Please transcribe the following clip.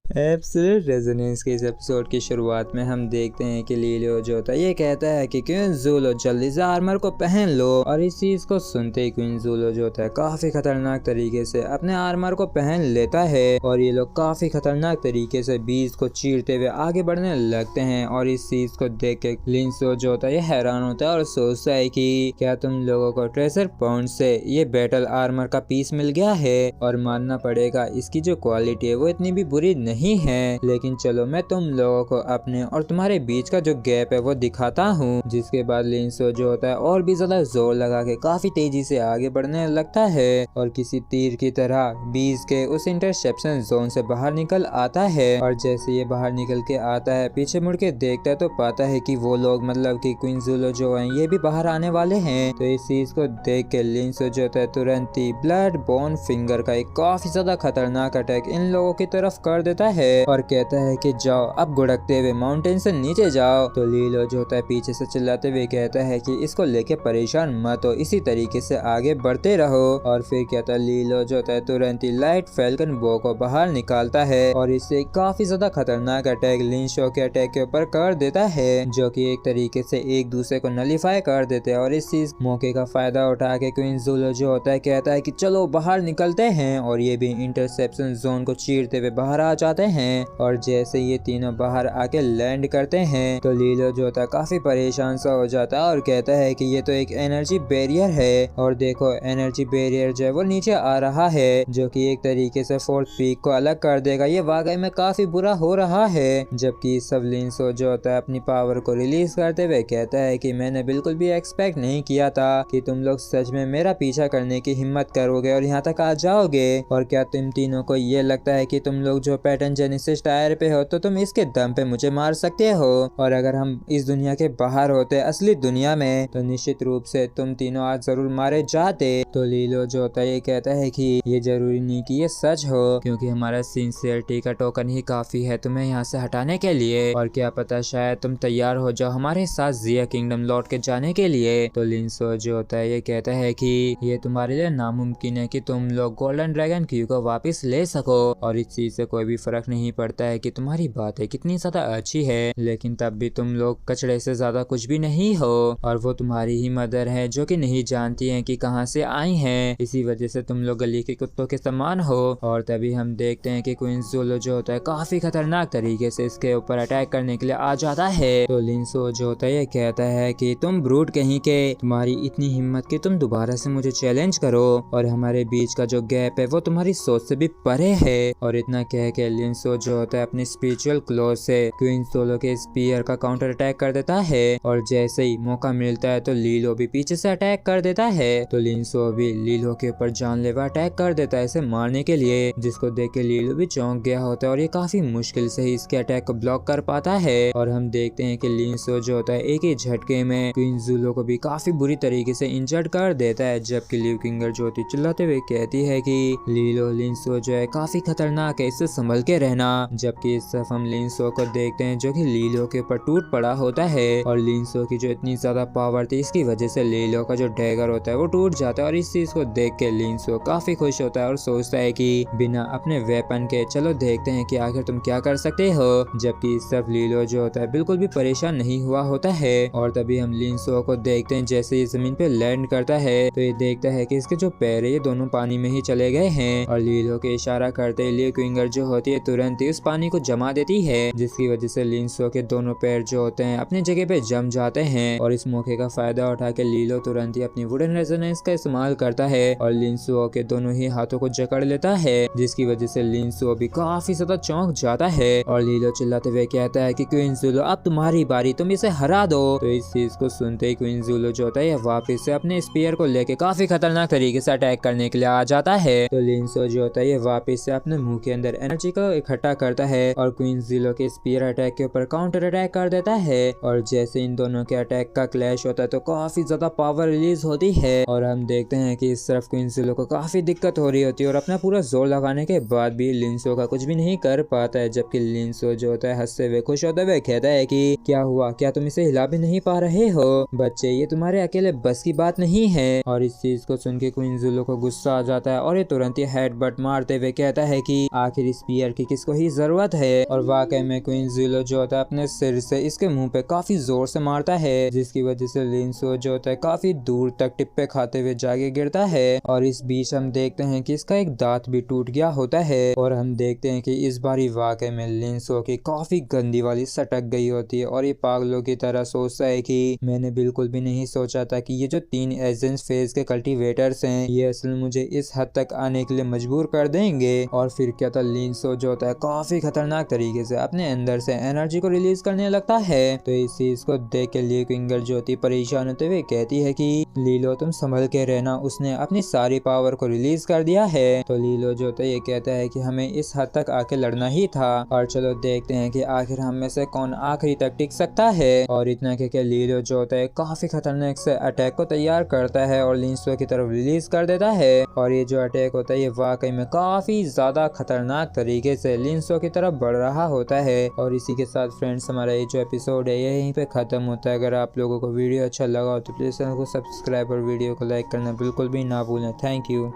Absolute resonance के इस episode की शुरुआत में हम देखते हैं कि लीलो जो होता है ये कहता है कि क्वीन ज़ूलो जल्दी से आर्मर को पहन लो। और इस चीज को सुनते ही क्वीन ज़ूलो जो होता है काफी खतरनाक तरीके से अपने आर्मर को पहन लेता है और ये लोग काफी खतरनाक तरीके से बीच को चीरते हुए आगे बढ़ने लगते हैं। और इस चीज को देख के लिंसो जो होता है ये हैरान होता है और सोचता है कि क्या तुम लोगों को ट्रेजर पॉइंट से ये बैटल आर्मर का पीस मिल गया है। और मानना पड़ेगा इसकी जो क्वालिटी है वो इतनी भी बुरी नहीं है, लेकिन चलो मैं तुम लोगों को अपने और तुम्हारे बीच का जो गैप है वो दिखाता हूँ। जिसके बाद लिंसो जो होता है और भी ज्यादा जोर लगा के काफी तेजी से आगे बढ़ने लगता है और किसी तीर की तरह बीच के उस इंटरसेप्शन जोन से बाहर निकल आता है। और जैसे ये बाहर निकल के आता है पीछे मुड़ के देखता है तो पाता है कि वो लोग मतलब कि क्वीन ज़ूलो जो है ये भी बाहर आने वाले हैं। तो इस चीज को देख के लिंसो जो होता है तुरंत ही ब्लड बोन फिंगर का एक काफी ज्यादा खतरनाक अटैक इन लोगों की तरफ कर देता है और कहता है कि जाओ अब गुड़कते हुए माउंटेन से नीचे जाओ। तो लीलो जो होता है पीछे से चिल्लाते हुए कहता है कि इसको लेके परेशान मत हो, इसी तरीके से आगे बढ़ते रहो। और फिर कहता है लीलो जो होता है तुरंत ही लाइट फैल्कन बो को बाहर निकालता है और इससे काफी ज्यादा खतरनाक अटैक लिंशो के अटैक के ऊपर कर देता है, जो कि एक तरीके से एक दूसरे को नलीफाई कर देते हैं। और इस चीज मौके का फायदा उठा के क्वीन ज़ूलो जो होता है कहता है कि चलो बाहर निकलते हैं और ये भी इंटरसेप्शन जोन को चीरते हुए बाहर आ जाते हैं। और जैसे ये तीनों बाहर आके लैंड करते हैं तो लीलो जो होता है काफी परेशान सा हो जाता है और कहता है कि ये तो एक एनर्जी बैरियर है और देखो एनर्जी बैरियर जो है वो नीचे आ रहा है, जो कि एक तरीके से फोर्थ पीक को अलग कर देगा। ये वाकई में काफी बुरा हो रहा है। जबकि सब लिंसो जो होता है अपनी पावर को रिलीज करते हुए कहता है कि मैंने बिल्कुल भी एक्सपेक्ट नहीं किया था कि तुम लोग सच में मेरा पीछा करने की हिम्मत करोगे और यहाँ तक आ जाओगे। और क्या तुम तीनों को ये लगता है कि तुम लोग जो पैटर्न जेनेसिस टायर पे हो तो तुम इसके दम पे मुझे मार सकते हो। और अगर हम इस दुनिया के बाहर होते असली दुनिया में तो निश्चित रूप से तुम तीनों आज जरूर मारे जाते। तो लीलो जो होता है ये कहता है कि ये जरूरी नहीं कि ये सच हो, क्योंकि हमारा सिंसियरिटी का टोकन ही काफी है तुम्हें यहाँ से हटाने के लिए। और क्या पता शायद तुम तैयार हो जाओ हमारे साथ जिया किंगडम लौट के जाने के लिए। तो लिंसो जो होता है ये कहता है कि ये तुम्हारे लिए नामुमकिन है कि तुम लोग गोल्डन ड्रैगन क्यू को वापस ले सको और इस चीज से कोई भी फर्क नहीं पड़ता है कि तुम्हारी बातें कितनी ज्यादा अच्छी है, लेकिन तब भी तुम लोग कचड़े से ज्यादा कुछ भी नहीं हो। और वो तुम्हारी ही मदर है जो कि नहीं जानती है कि कहां से आई हैं, इसी वजह से तुम लोग गली के कुत्तों के समान हो। और तभी हम देखते हैं कि क्वीन ज़ूलो जो होता है काफी खतरनाक तरीके से इसके ऊपर अटैक करने के लिए आ जाता है। तो लिंसो जो होता है ये कहता है कि तुम ब्रूट कहीं के, तुम्हारी इतनी हिम्मत कि तुम दोबारा से मुझे चैलेंज करो और हमारे बीच का जो गैप है वो तुम्हारी सोच से भी परे है। और इतना कह के लिंसो जो होता है अपने स्पिरिचुअल क्लोज से क्वीन ज़ूलो के स्पीयर का काउंटर अटैक कर देता है और जैसे ही मौका मिलता है तो लीलो भी पीछे से अटैक कर देता है। तो लिंसो भी लीलो के ऊपर जानलेवा अटैक कर देता है इसे मारने के लिए, जिसको देख के लीलो भी चौंक गया होता है और ये काफी मुश्किल से ही इसके अटैक को ब्लॉक कर पाता है। और हम देखते हैं कि लिंसो जो होता है एक ही झटके में क्वीन ज़ूलो को भी काफी बुरी तरीके से इंजर्ड कर देता है। जबकि लिव किंगर जो होती चिल्लाते हुए कहती है कि लीलो लिंसो जो है काफी खतरनाक है, इससे संभल के रहना। जबकि इस तरफ हम लिंसो को देखते हैं जो कि लीलो के ऊपर टूट पड़ा होता है और लिंसो की जो इतनी ज्यादा पावर थी इसकी वजह से लीलो का जो डैगर होता है वो टूट जाता है। और इस चीज को देख के लिंसो काफी खुश होता है और सोचता है कि बिना अपने वेपन के चलो देखते हैं कि आखिर तुम क्या कर सकते हो। जबकि इस तरफ लीलो जो होता है बिल्कुल भी परेशान नहीं हुआ होता है। और तभी हम लिंसो को देखते हैं जैसे ये जमीन पे लैंड करता है तो ये देखता है कि इसके जो पैर है ये दोनों पानी में ही चले गए हैं। और लीलो के इशारा करते ही लिव किंगर जो होती है तुरंत ही उस पानी को जमा देती है, जिसकी वजह से लिंसो के दोनों पैर जो होते हैं अपनी जगह पे जम जाते हैं। और इस मौके का फायदा उठा के लीलो तुरंत ही अपनी वुडन रेजोनेंस का इस्तेमाल करता है और लिंसो के दोनों ही हाथों को जकड़ लेता है, जिसकी वजह से लिंसो भी काफी ज्यादा चौंक जाता है। और लीलो चिल्लाते हुए कहता है कि क्वीन ज़ूलो अब तुम्हारी बारी, तुम इसे हरा दो। तो इस चीज को सुनते ही क्वीन ज़ूलो जो होता है वापिस से अपने स्पीयर को लेके काफी खतरनाक तरीके से अटैक करने के लिए आ जाता है। तो लिंसो जो होता है ये वापिस से अपने मुंह के अंदर एनर्जी को इकट्ठा करता है और क्वीन ज़ूलो के स्पीयर अटैक के ऊपर काउंटर अटैक कर देता है। और जैसे इन दोनों के अटैक का क्लैश होता है तो काफी ज्यादा पावर रिलीज होती है और हम देखते हैं कि इस तरफ क्वीन ज़ूलो को काफी दिक्कत हो रही होती है और अपना पूरा जोर लगाने के बाद भी लिंसो का कुछ भी नहीं कर पाता है। जबकि लिंसो जो होता है हंसते हुए खुश होते हुए कहता है कि क्या हुआ, क्या तुम इसे हिला भी नहीं पा रहे हो बच्चे, ये तुम्हारे अकेले बस की बात नहीं है। और इस चीज को सुन के क्वीन ज़ूलो को गुस्सा आ जाता है और ये तुरंत ही हेडबट मारते हुए कहता है कि आखिर स्पीयर कि किसको ही जरूरत है। और वाकई में क्वीन ज़ूलो जो होता है अपने सिर से इसके मुंह पे काफी जोर से मारता है, जिसकी वजह से लिनसो जो होता है काफी दूर तक टिप्पे खाते हुए जाके गिरता है। और इस बीच हम देखते हैं कि इसका एक दांत भी टूट गया होता है। और हम देखते हैं कि इस बारी वाकई में लिनसो की काफी गंदी वाली सटक गई होती है और ये पागलों की तरह सोचता है कि मैंने बिल्कुल भी नहीं सोचा था कि ये जो 3 एजेंट्स फेज के कल्टीवेटर्स हैं ये असल मुझे इस हद तक आने के लिए मजबूर कर देंगे। और फिर क्या था, लिनसो जो होता है काफी खतरनाक तरीके से अपने अंदर से एनर्जी को रिलीज करने लगता है। तो इस चीज को देख के ली क्विंगर जो होती परेशान होते हुए कहती है कि लीलो तुम संभल के रहना, उसने अपनी सारी पावर को रिलीज कर दिया है। तो लीलो जो होता है ये कहता है कि हमें इस हद तक आके लड़ना ही था और चलो देखते हैं कि आखिर हम में से कौन आखिरी तक टिक सकता है। और इतना कि लीलो जो होता है काफी खतरनाक से अटैक को तैयार करता है और लिनसो की तरफ रिलीज कर देता है। और ये जो अटैक होता है ये वाकई में काफी ज्यादा खतरनाक तरीके से लिनसो की तरफ बढ़ रहा होता है। और इसी के साथ फ्रेंड्स हमारा ये जो एपिसोड है ये यहीं पे खत्म होता है। अगर आप लोगों को वीडियो अच्छा लगा हो तो प्लीज चैनल को सब्सक्राइब और वीडियो को लाइक करना बिल्कुल भी ना भूलें। Thank you.